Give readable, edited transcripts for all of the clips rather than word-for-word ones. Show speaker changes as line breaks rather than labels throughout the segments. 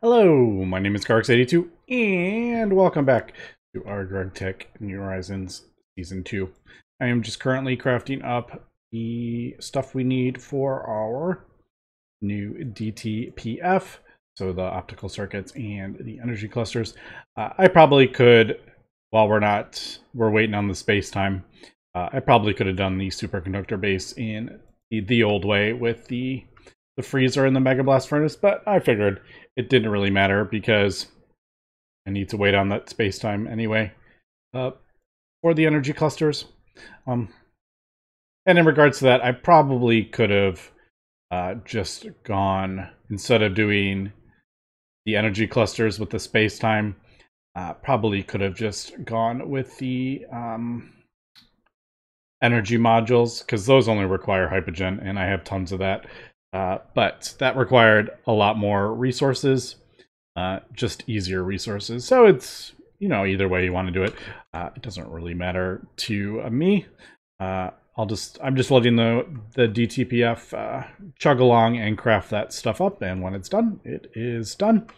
Hello, my name is Carx82, and welcome back to our GregTech New Horizons Season 2. I am just currently crafting up the stuff we need for our new DTPF, so the optical circuits and the energy clusters. I probably could, while we're waiting on the space-time, I probably could have done the superconductor base in the old way with the freezer and the Mega Blast furnace, but I figured it didn't really matter because I need to wait on that space-time anyway for the energy clusters. And in regards to that, I probably could have just gone, instead of doing the energy clusters with the space-time, probably could have just gone with the energy modules, because those only require hypogen, and I have tons of that. But that required a lot more resources, just easier resources. So it's, either way you want to do it, it doesn't really matter to me. I'm just letting the DTPF chug along and craft that stuff up, and when it's done, it is done.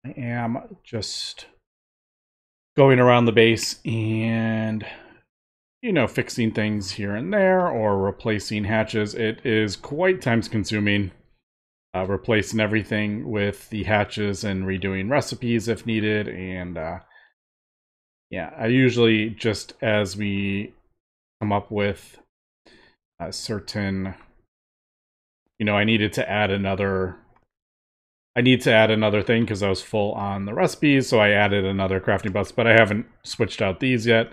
I am just going around the base and fixing things here and there or replacing hatches. It is quite time consuming, replacing everything with the hatches and redoing recipes if needed. And yeah, I usually, just as we come up with a certain, I need to add another thing because I was full on the recipes, so I added another crafting bus, but I haven't switched out these yet.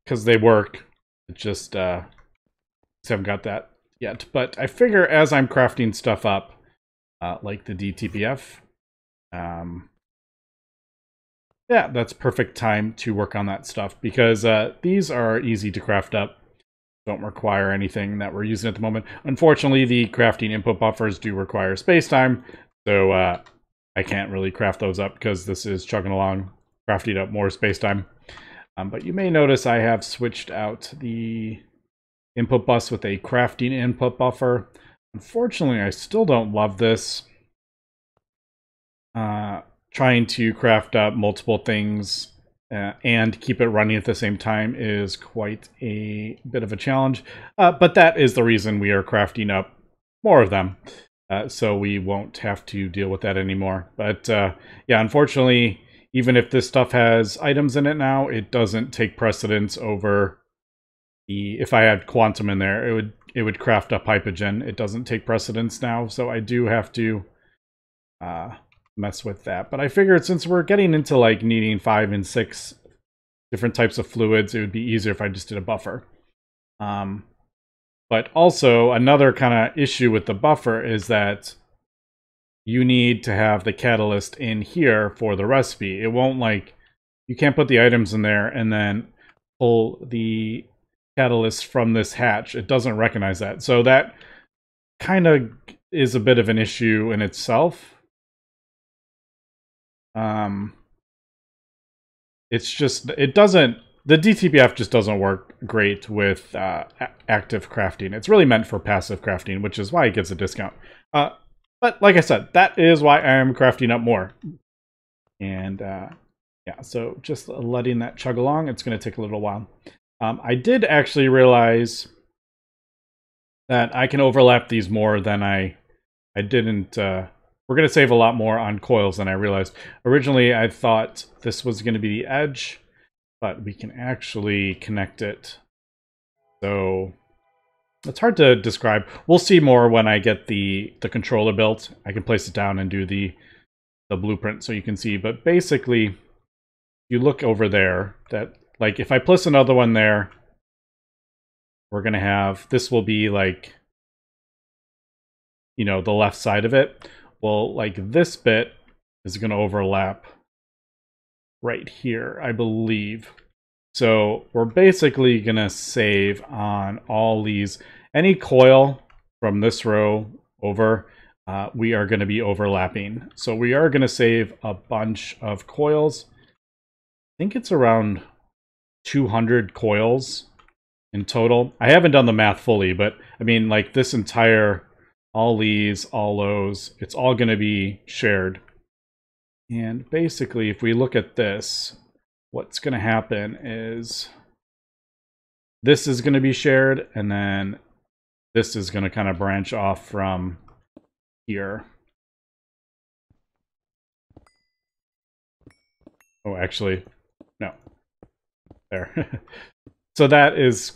Because they work, it just haven't got that yet. But I figure as I'm crafting stuff up, like the DTPF, yeah, that's perfect time to work on that stuff, because these are easy to craft up, don't require anything that we're using at the moment. Unfortunately, the crafting input buffers do require space-time, so I can't really craft those up because this is chugging along, crafting up more space-time. But you may notice I have switched out the input bus with a crafting input buffer. Unfortunately, I still don't love this. Trying to craft up multiple things and keep it running at the same time is quite a bit of a challenge. But that is the reason we are crafting up more of them. So we won't have to deal with that anymore. But yeah, unfortunately, even if this stuff has items in it now, it doesn't take precedence over the, if I had quantum in there, it would craft up hypogen. It doesn't take precedence now, so I do have to mess with that. But I figured since we're getting into like needing 5 and 6 different types of fluids, it would be easier if I just did a buffer. But also another kind of issue with the buffer is that you need to have the catalyst in here for the recipe. It won't, like, you can't put the items in there and then pull the catalyst from this hatch. It doesn't recognize that. So that kind of is a bit of an issue in itself. It's just, it doesn't, the DTPF just doesn't work great with active crafting. It's really meant for passive crafting, which is why it gets a discount. But like I said, that is why I am crafting up more. And yeah, so just letting that chug along. It's going to take a little while. I did actually realize that I can overlap these more than I didn't. We're going to save a lot more on coils than I realized. Originally, I thought this was going to be the edge, but we can actually connect it. So it's hard to describe. We'll see more when I get the controller built. I can place it down and do the blueprint so you can see. But basically, you look over there, that, like, if I place another one there, we're going to have, this will be like, the left side of it. Well, like, this bit is going to overlap right here, I believe. So we're basically going to save on all these. Any coil from this row over, we are going to be overlapping. So we are going to save a bunch of coils. I think it's around 200 coils in total. I haven't done the math fully, but I mean, like, this entire all these, all those. It's all going to be shared. And basically, if we look at this, what's going to happen is this is going to be shared, and then this is going to kind of branch off from here. Oh, actually, no. There. So that is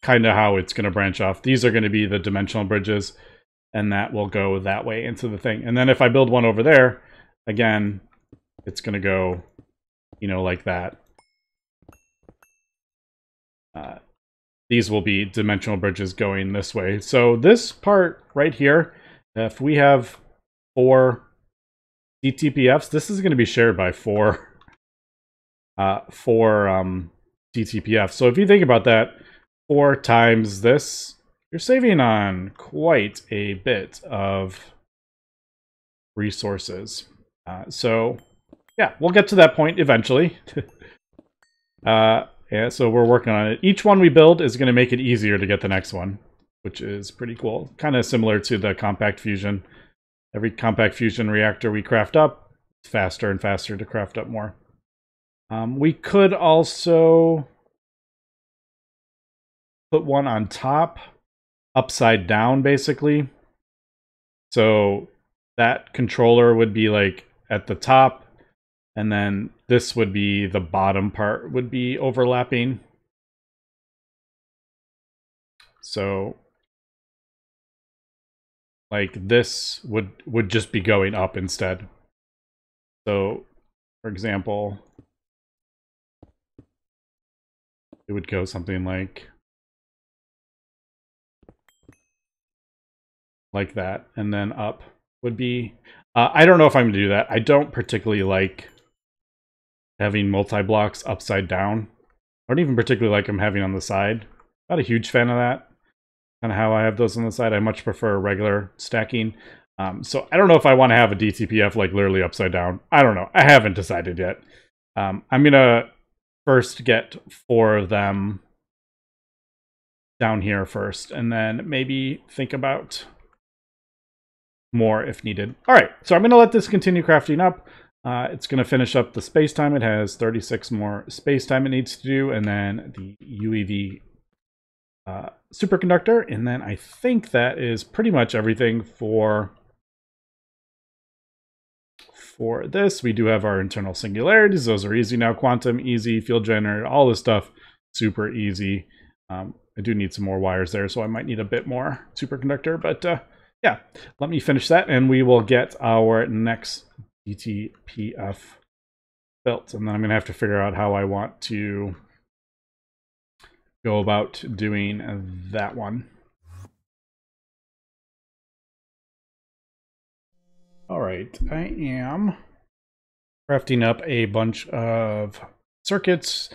kind of how it's going to branch off. These are going to be the dimensional bridges, and that will go that way into the thing. And then if I build one over there, again, it's going to go, you know, like that. These will be dimensional bridges going this way. So this part right here, if we have 4 DTPFs, this is going to be shared by 4 DTPFs. So if you think about that, 4 times this, you're saving on quite a bit of resources. So yeah, we'll get to that point eventually. Yeah, so we're working on it. Each one we build is going to make it easier to get the next one, which is pretty cool. Kind of similar to the compact fusion. Every compact fusion reactor we craft up, it's faster and faster to craft up more. We could also put one on top, upside down, basically. So that controller would be like at the top, and then this would be the bottom part would be overlapping. So like this would just be going up instead. So for example, it would go something like that, and then up would be I don't know if I'm gonna do that. I don't particularly like having multi-blocks upside down. I don't even particularly like them having on the side. Not a huge fan of that. Kind of how I have those on the side. I much prefer regular stacking. So I don't know if I want to have a DTPF like literally upside down. I don't know. I haven't decided yet. I'm gonna first get 4 of them down here first, and then maybe think about more if needed. All right, so I'm gonna let this continue crafting up. It's going to finish up the space-time. It has 36 more space-time it needs to do, and then the UEV superconductor, and then I think that is pretty much everything for this. We do have our internal singularities. Those are easy now. Quantum, easy. Field generator, all this stuff, super easy. I do need some more wires there, so I might need a bit more superconductor, but yeah, let me finish that, and we will get our next DTPF built, and then I'm gonna have to figure out how I want to go about doing that one. All right, I am crafting up a bunch of circuits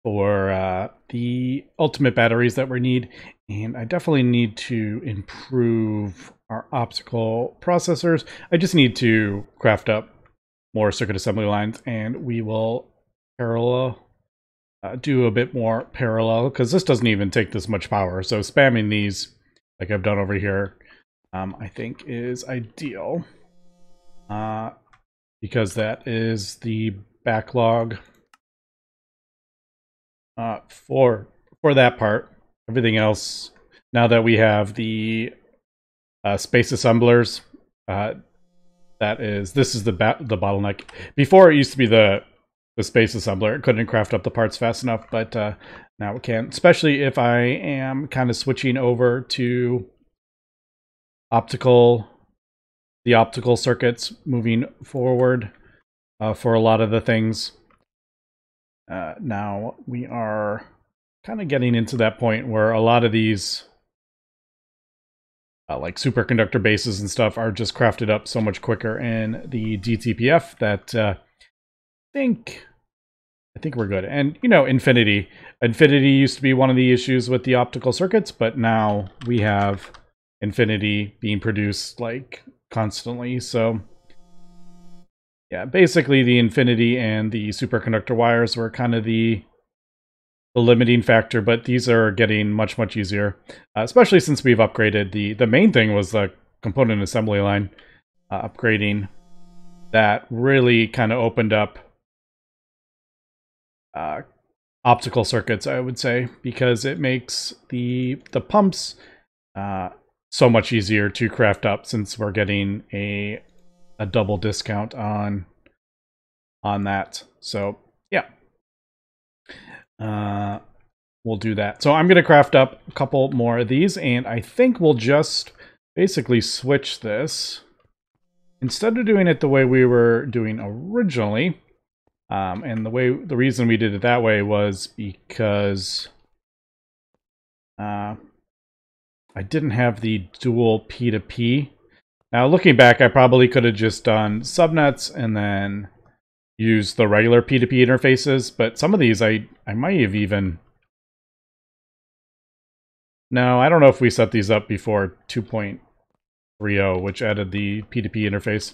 for the ultimate batteries that we need, and I definitely need to improve our optical processors. I just need to craft up more circuit assembly lines, and we will do a bit more parallel, because this doesn't even take this much power. So spamming these, like I've done over here, I think is ideal, because that is the backlog for that part. Everything else, now that we have the space assemblers, this is the bottleneck. Before it used to be the space assembler. It couldn't craft up the parts fast enough, but now it can, especially if I am kind of switching over to the optical circuits moving forward for a lot of the things. Now we are kind of getting into that point where a lot of these like superconductor bases and stuff are just crafted up so much quicker in the DTPF that I think we're good. And you know, Infinity used to be one of the issues with the optical circuits, but now we have Infinity being produced like constantly. So yeah, basically the Infinity and the superconductor wires were kind of the limiting factor, but these are getting much easier, especially since we've upgraded the main thing was the component assembly line. Upgrading that really kind of opened up optical circuits, I would say, because it makes the pumps so much easier to craft up, since we're getting a double discount on that. So yeah, we'll do that. So I'm going to craft up a couple more of these, and I think we'll just basically switch this. Instead of doing it the way we were doing originally, and the reason we did it that way was because I didn't have the dual P2P. Now, looking back, I probably could have just done subnets and then used the regular P2P interfaces, but some of these I might have even... No, I don't know if we set these up before 2.30, which added the P2P interface.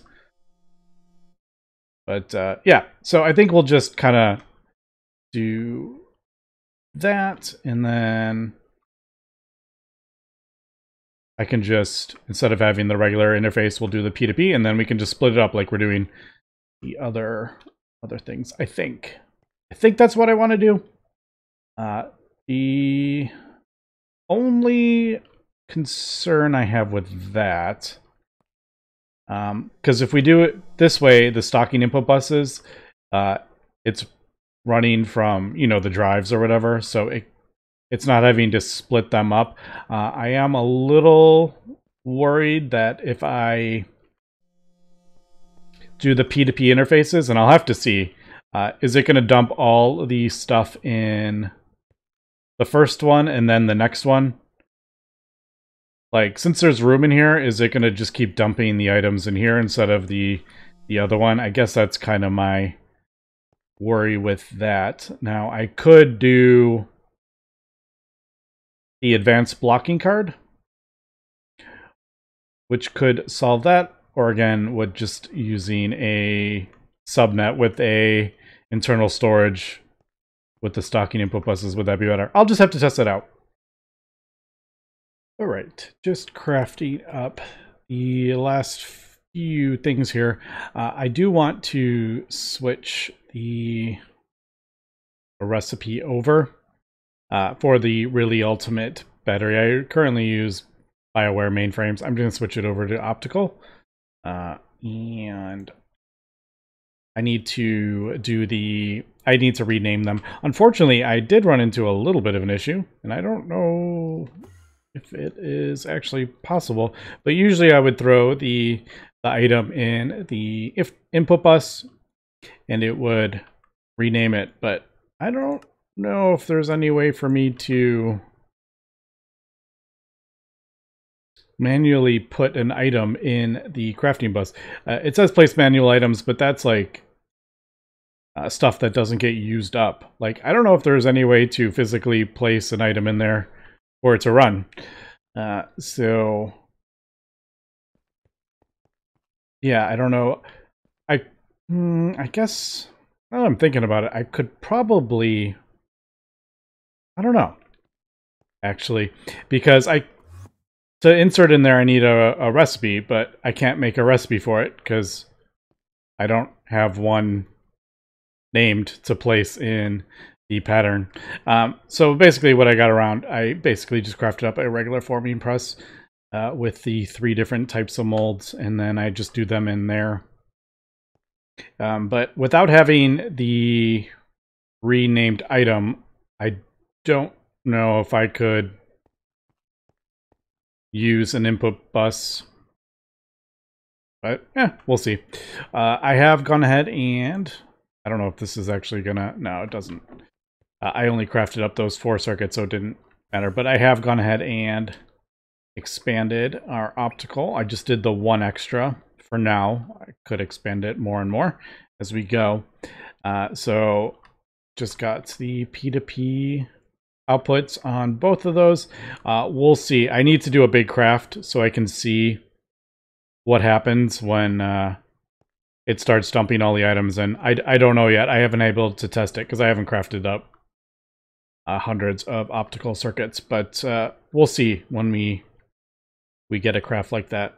But yeah, so I think we'll just kind of do that, and then I can just, instead of having the regular interface, we'll do the P2P, and then we can just split it up like we're doing the other things. I think that's what I want to do. The only concern I have with that, because if we do it this way, the stocking input buses, it's running from, you know, the drives or whatever, so it's not having to split them up. I am a little worried that if I do the P2P interfaces, and I'll have to see, is it going to dump all the stuff in the first one and then the next one? Like, since there's room in here, is it going to just keep dumping the items in here instead of the other one? I guess that's kind of my worry with that. Now, I could do the advanced blocking card, which could solve that, or again, would just using a subnet with a internal storage with the stocking input buses, would that be better? I'll just have to test it out. All right, just crafting up the last few things here. I do want to switch the recipe over for the really ultimate battery. I currently use BioWare mainframes. I'm going to switch it over to optical. And I need to I need to rename them. Unfortunately, I did run into a little bit of an issue, and I don't know if it is actually possible, but usually I would throw the item in the input bus and it would rename it, but I don't know if there's any way for me to manually put an item in the crafting bus. It says place manual items, but that's like stuff that doesn't get used up. Like, I don't know if there's any way to physically place an item in there for it to run. So yeah, I don't know. I guess, now I'm thinking about it, I could probably, I don't know, actually, because to insert in there I need a recipe, but I can't make a recipe for it because I don't have one named to place in the pattern. So basically what I got around, I basically just crafted up a regular forming press with the 3 different types of molds, and then I just do them in there. But without having the renamed item, I don't know if I could use an input bus. But yeah, we'll see. I have gone ahead and I don't know if this is actually gonna... No, it doesn't. I only crafted up those 4 circuits, so it didn't matter. But I have gone ahead and expanded our optical. I just did the 1 extra for now. I could expand it more and more as we go. So just got the P2P outputs on both of those. We'll see. I need to do a big craft so I can see what happens when it starts dumping all the items, and I don't know yet. I haven't been able to test it because I haven't crafted up hundreds of optical circuits, but we'll see when we get a craft like that.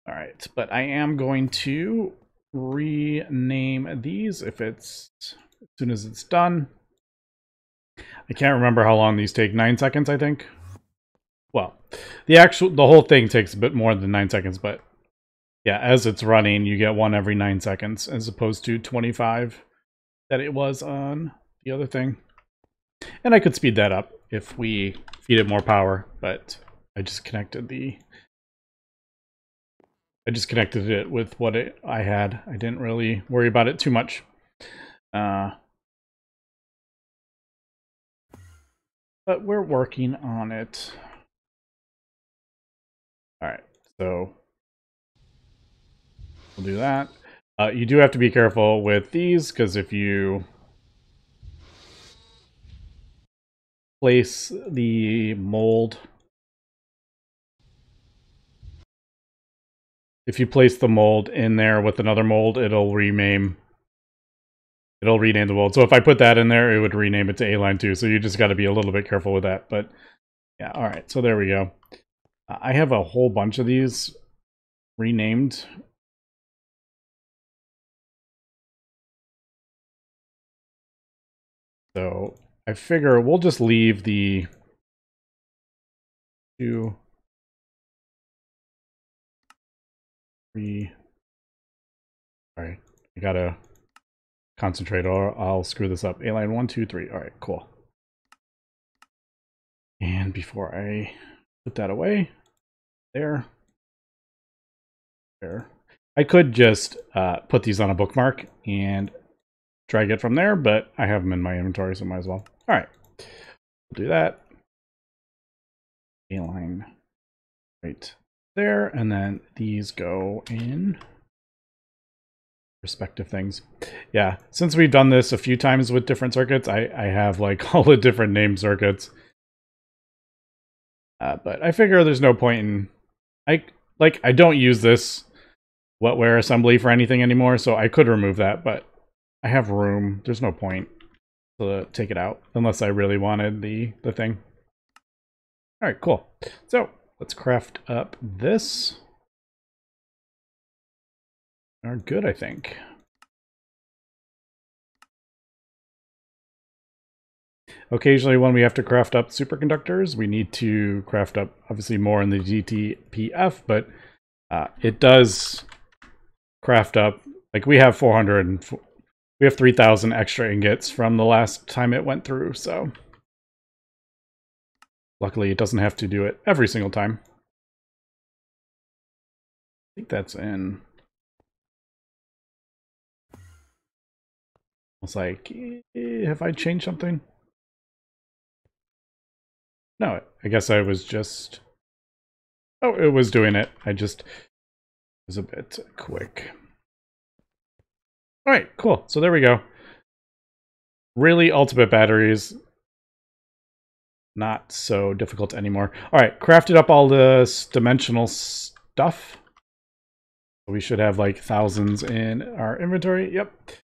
All right, but I am going to rename these as soon as it's done. I can't remember how long these take. 9 seconds, I think. Well, the whole thing takes a bit more than 9 seconds, but yeah, as it's running, you get one every 9 seconds as opposed to 25 that it was on the other thing. And I could speed that up if we feed it more power, but I just connected it with what I had. I didn't really worry about it too much. But we're working on it. All right, so we'll do that. You do have to be careful with these, because if you place the mold, in there with another mold, it'll rename the mold. So if I put that in there, it would rename it to A-line 2. So you just got to be a little bit careful with that. But yeah, all right. So there we go. I have a whole bunch of these renamed. So I figure we'll just leave the 2, 3. Sorry, I gotta concentrate or I'll screw this up. A-line 1, 2, 3. All right, cool. And before I put that away, there. I could just put these on a bookmark and drag it from there, but I have them in my inventory, so might as well. All right, we'll do that. A-line right there, and then these go in respective things. Yeah, since we've done this a few times with different circuits, I have like all the different named circuits. But I figure there's no point in... I don't use this wetware assembly for anything anymore, so I could remove that, but I have room. There's no point to take it out unless I really wanted the thing. All right, cool. So let's craft up this. Are good, I think. Occasionally, when we have to craft up superconductors, we need to craft up, obviously, more in the DTPF, but it does craft up, like we have 3,000 extra ingots from the last time it went through, so luckily it doesn't have to do it every single time. I think that's in. I was like, have I changed something? No, I guess I was just... Oh, it was doing it. I just was a bit quick. All right, cool. So there we go. Really ultimate batteries. Not so difficult anymore. All right, crafted up all this dimensional stuff. We should have like thousands in our inventory. Yep.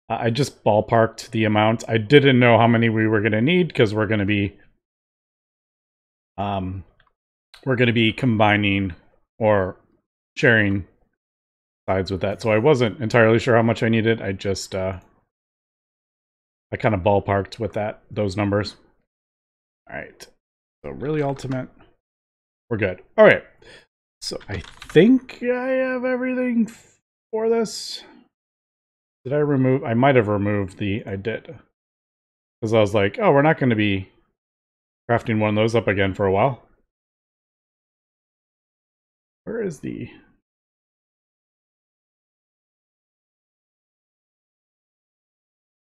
I just ballparked the amount. I didn't know how many we were going to need because we're going to be combining or sharing sides with that. So I wasn't entirely sure how much I needed. I just I kind of ballparked with those numbers. All right. So really ultimate. We're good. All right. So I think I have everything for this. Did I remove? I might have removed I did. Because I was like, oh, we're not going to be crafting one of those up again for a while. Where is the...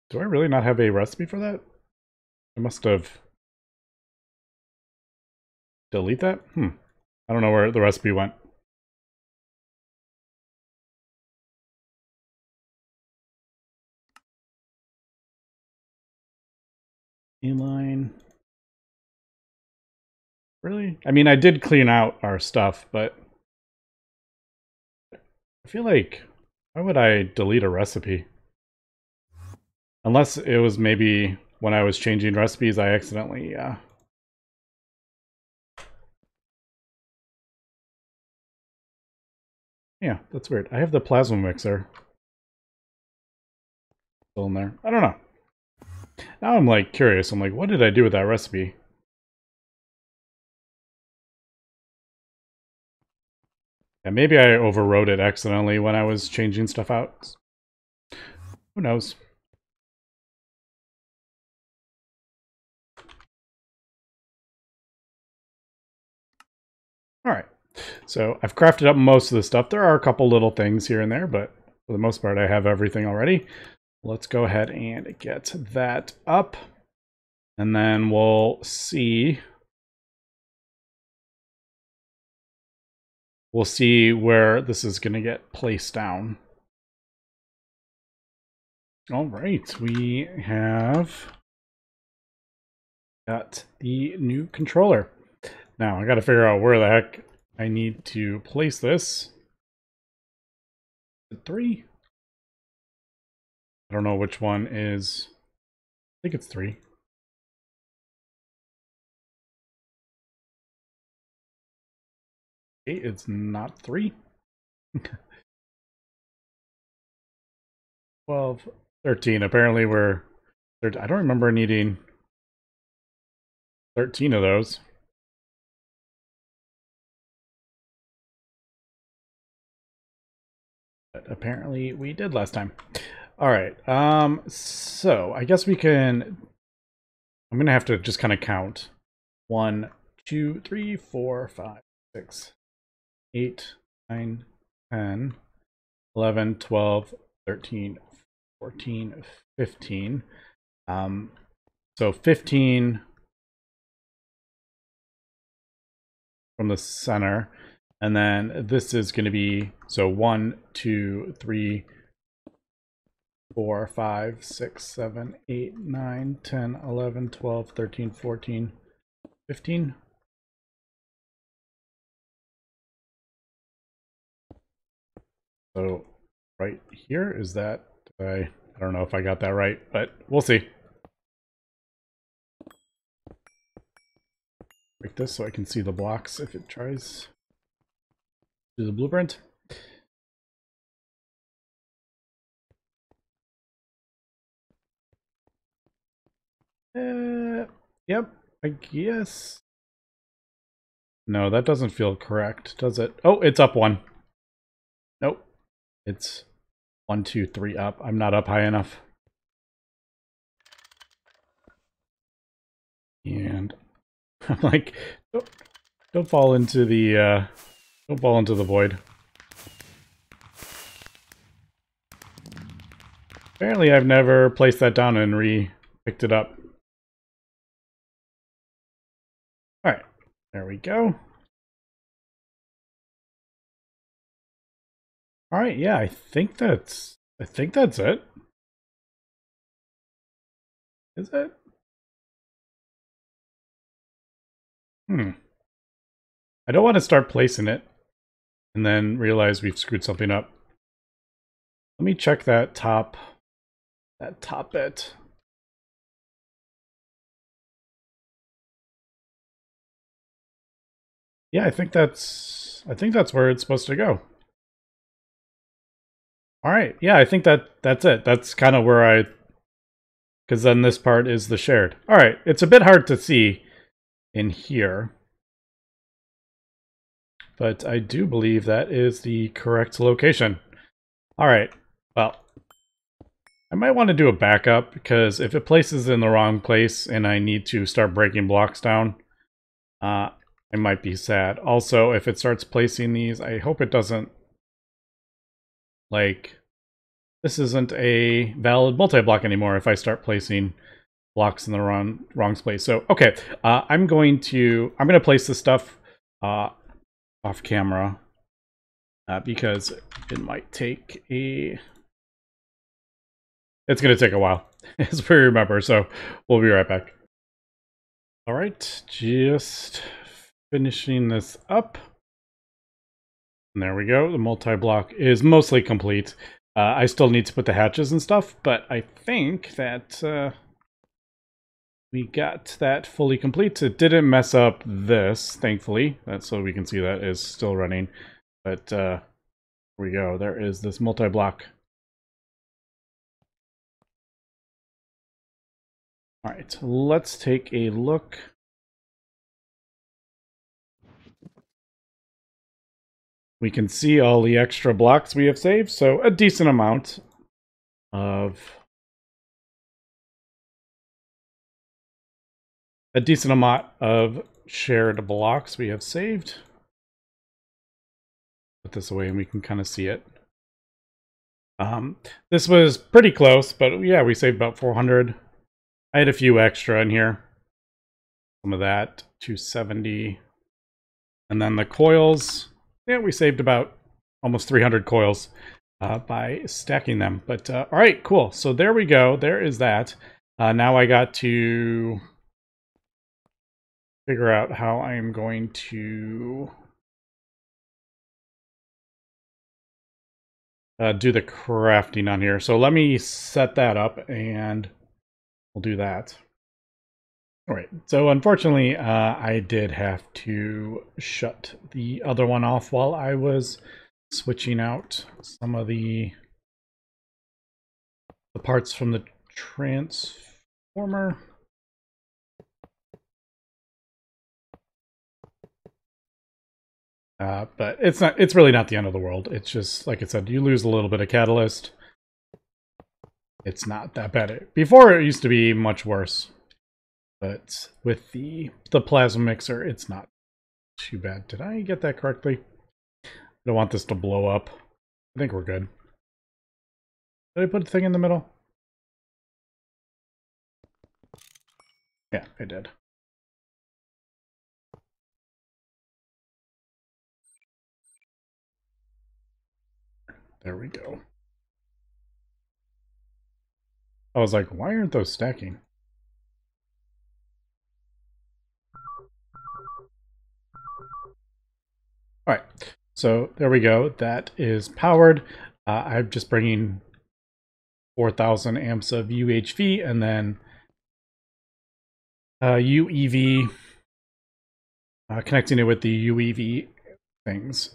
Do I really not have a recipe for that? I must have... Delete that? I don't know where the recipe went. Inline. Really? I mean, I did clean out our stuff, but I feel like, why would I delete a recipe? Unless it was maybe when I was changing recipes, I accidentally yeah, that's weird. I have the plasma mixer still in there. I don't know. Now I'm like curious. I'm like, what did I do with that recipe? Yeah, maybe I overwrote it accidentally when I was changing stuff out. Who knows? All right. So I've crafted up most of the stuff. There are a couple little things here and there, but for the most part, I have everything already. Let's go ahead and get that up. And then we'll see. We'll see where this is going to get placed down. All right, we have got the new controller. Now I got to figure out where the heck I need to place this. 3? I don't know which one is. I think it's 3. Okay, it's not 3. 12, 13. Apparently we're... I don't remember needing 13 of those. But apparently we did last time. All right. So I guess we can... I'm going to have to just kind of count. 1, 2, 3, 4, 5, 6, 8, 9, 10, 11, 12, 13, 14, 15. So 15 from the center. And then this is going to be, so 1, 2, 3, 4, 5, 6, 7, 8, 9, 10, 11, 12, 13, 14, 15. So right here, is that, I don't know if I got that right, but we'll see. Break this so I can see the blocks if it tries to do the blueprint. Yep, I guess. No, that doesn't feel correct, does it? Oh, it's up 1. Nope. It's 1, 2, 3 up. I'm not up high enough. And I'm like, don't fall into the void. Apparently I've never placed that down and picked it up. Alright, there we go. Alright, yeah, I think that's it. Is it? I don't want to start placing it and then realize we've screwed something up. Let me check that top bit. Yeah, I think that's where it's supposed to go. All right. Yeah, I think that's it. That's kind of where because then this part is the shared. All right. It's a bit hard to see in here, but I do believe that is the correct location. All right. Well, I might want to do a backup because if it places in the wrong place and I need to start breaking blocks down, I might be sad. Also, if it starts placing these, I hope it doesn't, like, this isn't a valid multi-block anymore if I start placing blocks in the wrong place. So, okay, I'm going to place this stuff off camera because it might take it's going to take a while, as we remember, so we'll be right back. All right, just finishing this up. And there we go. The multi-block is mostly complete. I still need to put the hatches and stuff, but I think that we got that fully complete. It didn't mess up this, thankfully. That's so we can see that is still running. But here we go. There is this multi-block. All right, let's take a look. We can see all the extra blocks we have saved, so a decent amount of shared blocks we have saved. Put this away and we can kind of see it. This was pretty close, but yeah, we saved about 400. I had a few extra in here. Some of that, 270. And then the coils, yeah, we saved about almost 300 coils by stacking them. But all right, cool. So there we go. There is that. Now I got to figure out how I'm going to do the crafting on here. So let me set that up and we'll do that. All right, so unfortunately, I did have to shut the other one off while I was switching out some of the parts from the transformer. But it's really not the end of the world. It's just, like I said, you lose a little bit of catalyst. It's not that bad. Before, it used to be much worse. But with the plasma mixer, it's not too bad. Did I get that correctly? I don't want this to blow up. I think we're good. Did I put a thing in the middle? Yeah, I did. There we go. I was like, why aren't those stacking? All right, so there we go. That is powered. I'm just bringing 4,000 amps of UHV and then UEV, connecting it with the UEV things.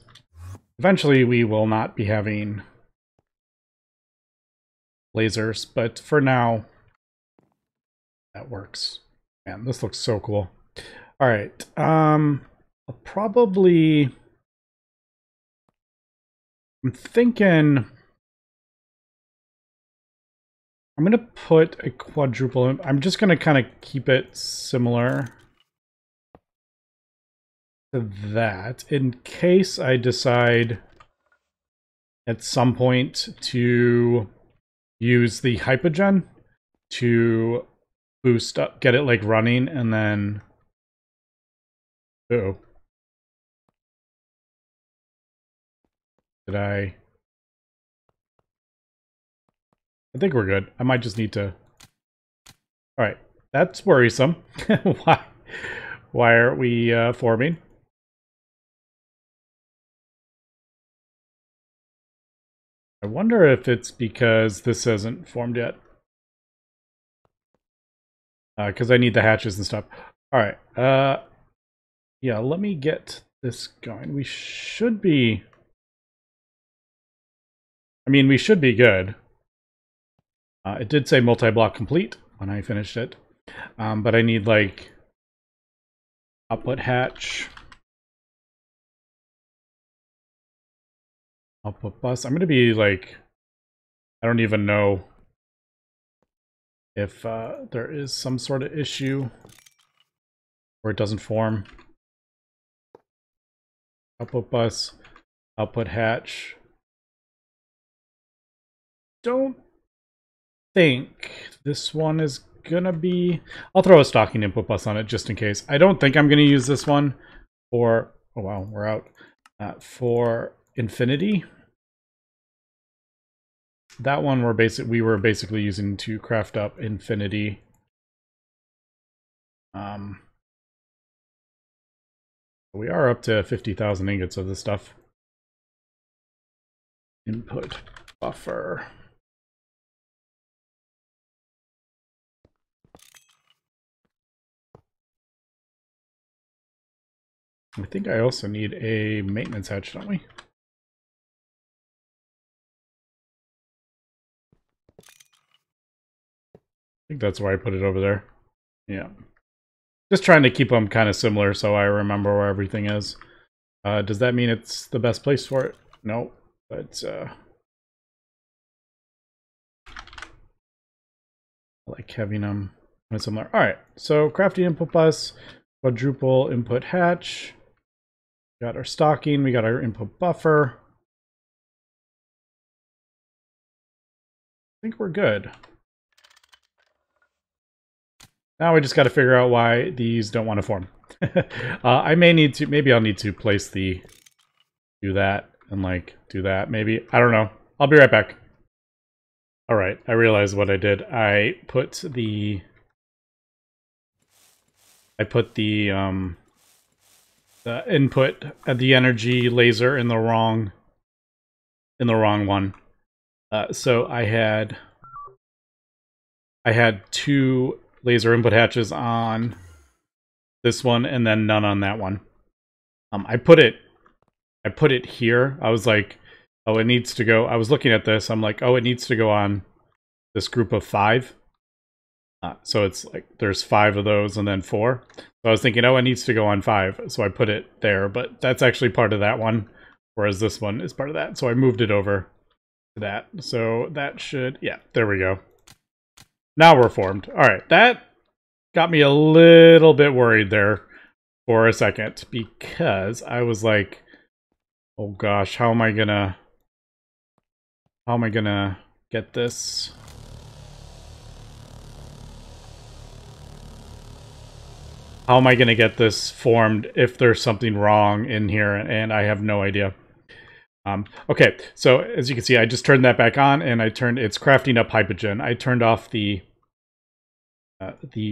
Eventually, we will not be having lasers, but for now, that works. Man, this looks so cool. All right, I'll probably... I'm thinking I'm going to put a quadruple. I'm just going to kind of keep it similar to that in case I decide at some point to use the hypogen to boost up, get it like running, and then uh-oh. Did I think we're good. I might just need to... All right, that's worrisome. Why aren't we forming? I wonder if it's because this hasn't formed yet. Because I need the hatches and stuff. All right. Yeah, let me get this going. We should be... I mean, we should be good. It did say multi-block complete when I finished it. But I need, like, output hatch. Output bus. I'm going to be, like... I don't even know if there is some sort of issue where it doesn't form. Output bus. Output hatch. Don't think this one is gonna be... I'll throw a stocking input bus on it just in case. I don't think I'm gonna use this one for... Oh wow, we're out. For infinity. That one we were basically using to craft up infinity. We are up to 50,000 ingots of this stuff. Input buffer. I think I also need a maintenance hatch, don't we? I think that's why I put it over there. Yeah. Just trying to keep them kind of similar so I remember where everything is. Does that mean it's the best place for it? No, but I like having them similar. All right, so crafting input bus, quadruple input hatch. We got our stocking, we got our input buffer. I think we're good. Now we just got to figure out why these don't want to form. I may need to, maybe I'll need to place the, do that and like do that maybe. I don't know. I'll be right back. All right, I realized what I did. I put the input the energy laser in the wrong one. So I had two laser input hatches on this one and then none on that one. I put it here. I was like, oh, it needs to go. I was looking at this. I'm like, oh, it needs to go on this group of 5. So it's like there's 5 of those and then 4. So I was thinking, oh, it needs to go on 5. So I put it there, but that's actually part of that one, whereas this one is part of that. So I moved it over to that. So that should, yeah, there we go. Now we're formed. All right, that got me a little bit worried there for a second because I was like, oh gosh, how am I gonna get this? How am I gonna get this formed if there's something wrong in here and I have no idea? Okay, so as you can see, I just turned that back on and it's crafting up Hypogen. I turned off the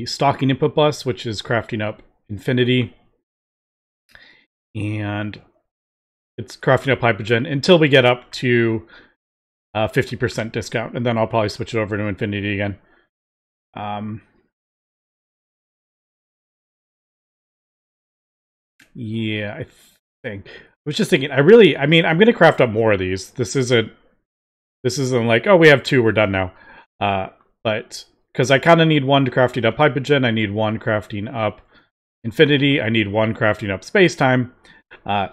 stocking input bus, which is crafting up Infinity. And it's crafting up Hypogen until we get up to 50% discount. And then I'll probably switch it over to Infinity again. Yeah, I think. I was just thinking, I mean, I'm going to craft up more of these. This isn't like, oh, we have 2, we're done now. But, because I kind of need 1 crafting up Hypogen, I need 1 crafting up Infinity, I need 1 crafting up Space-Time.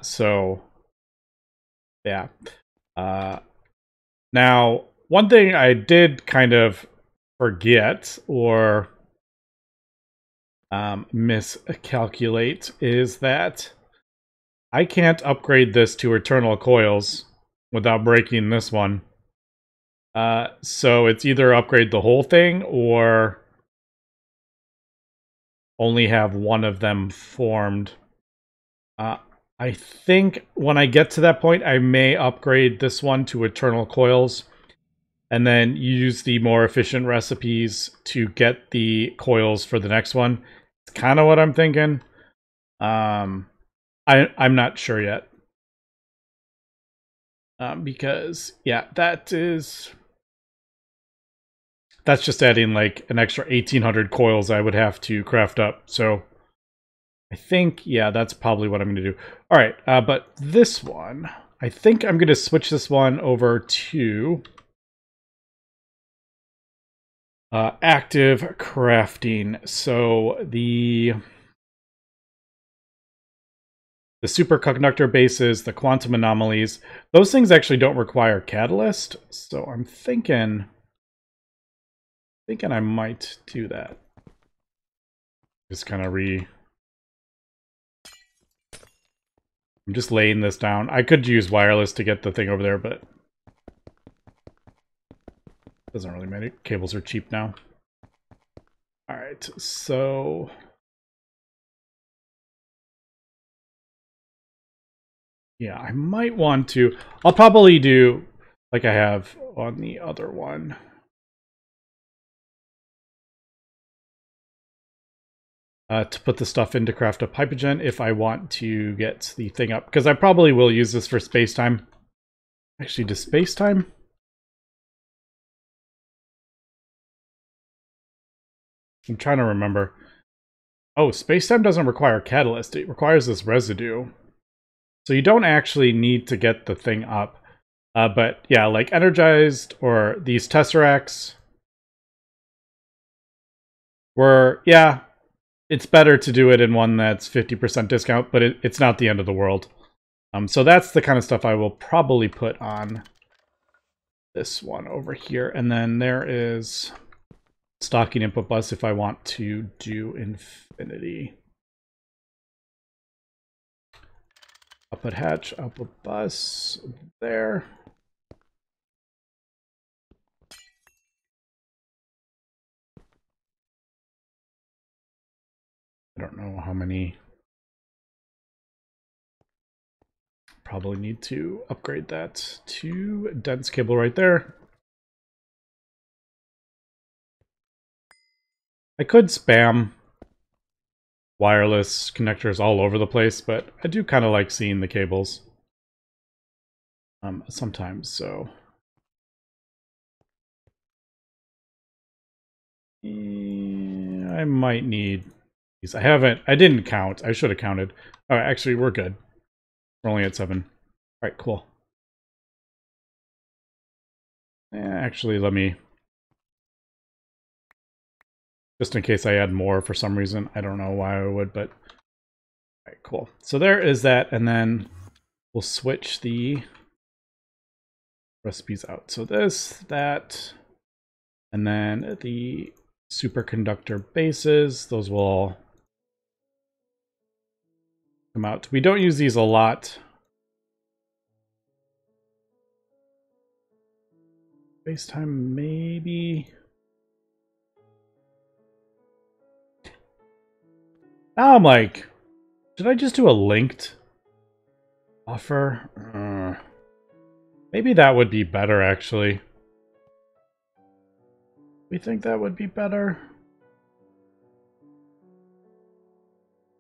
So, yeah. Now, one thing I did kind of forget or miscalculate is that I can't upgrade this to Eternal Coils without breaking this one. So it's either upgrade the whole thing or only have 1 of them formed. I think when I get to that point, I may upgrade this one to Eternal Coils and then use the more efficient recipes to get the coils for the next one. It's kind of what I'm thinking. I'm not sure yet. Because, yeah, that's just adding like an extra 1,800 coils I would have to craft up. So I think, yeah, that's probably what I'm going to do. All right, but this one, I think I'm going to switch this one over to active crafting. So the superconductor bases, the quantum anomalies, those things actually don't require catalyst. So I'm thinking I might do that. Just kind of I'm just laying this down. I could use wireless to get the thing over there, but doesn't really matter. Cables are cheap now. All right, so yeah, I might want to. I'll probably do like I have on the other one. To put the stuff in to craft up Hypogen if I want to get the thing up. Because I probably will use this for space-time. Actually, does space-time? I'm trying to remember. Oh, space-time doesn't require catalyst. It requires this residue. So you don't actually need to get the thing up. But yeah, like energized or these tesseracts were, yeah, it's better to do it in one that's 50% discount, but it's not the end of the world. So that's the kind of stuff I will probably put on this one over here. And then there is stocking input bus if I want to do infinity. Output hatch, output bus, there. I don't know how many. Probably need to upgrade that to dense cable right there. I could spam wireless connectors all over the place, but I do kind of like seeing the cables sometimes, so. I might need these. I didn't count. I should have counted. All right, actually, we're good. We're only at 7. All right, cool. Actually, let me, just in case I add more for some reason. I don't know why I would, but all right, cool. So there is that, and then we'll switch the recipes out. So this, that, and then the superconductor bases, those will all come out. We don't use these a lot. FaceTime, maybe. Now I'm like, did I just do a linked offer? Maybe that would be better, actually. We think that would be better.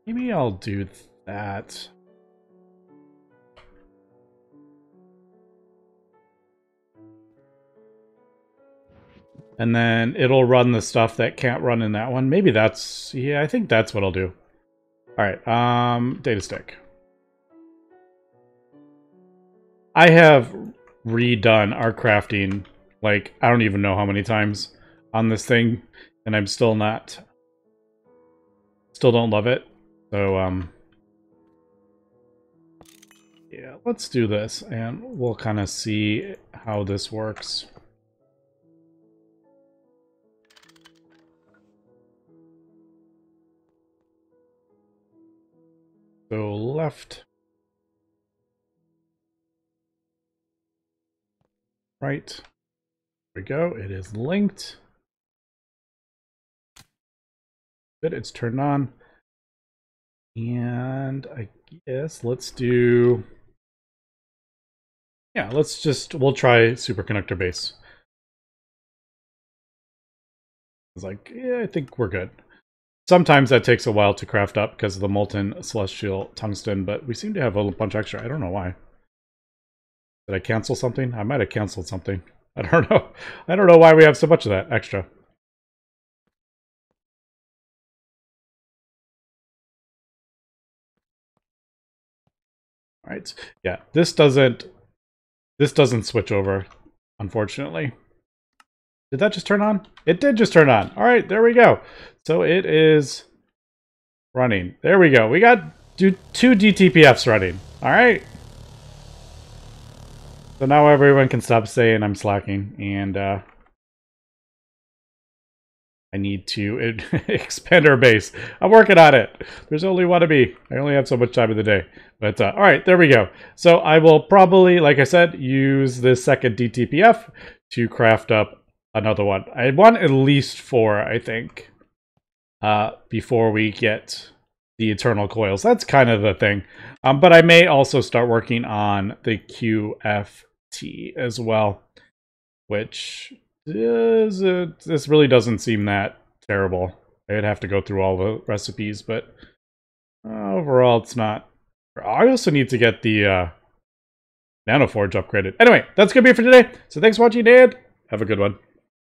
Maybe I'll do that. And then it'll run the stuff that can't run in that one. Maybe that's, yeah, I think that's what I'll do. All right, data stick. I have redone our crafting, like, I don't even know how many times on this thing, and I'm still don't love it. So, yeah, let's do this, and we'll kind of see how this works. So left, right, there we go, it is linked. Good, it's turned on. And I guess let's do, yeah, we'll try superconductor base. It's like, yeah, I think we're good. Sometimes that takes a while to craft up because of the molten celestial tungsten, but we seem to have a bunch extra. I don't know why. Did I cancel something? I might have canceled something. I don't know. I don't know why we have so much of that extra. All right. Yeah, this doesn't switch over, unfortunately. Did that just turn on? It did just turn on. All right, there we go. So it is running. There we go. We got two DTPFs running. All right. So now everyone can stop saying I'm slacking, and I need to expand our base. I'm working on it. There's only one of me. I only have so much time in the day. But all right, there we go. So I will probably, like I said, use this second DTPF to craft up another one. I want at least 4, I think, before we get the eternal coils. That's kind of the thing. But I may also start working on the QFT as well, which is this really doesn't seem that terrible. I'd have to go through all the recipes, but overall it's not. I also need to get the Nanoforge upgraded. Anyway, that's gonna be it for today. So thanks for watching, and have a good one.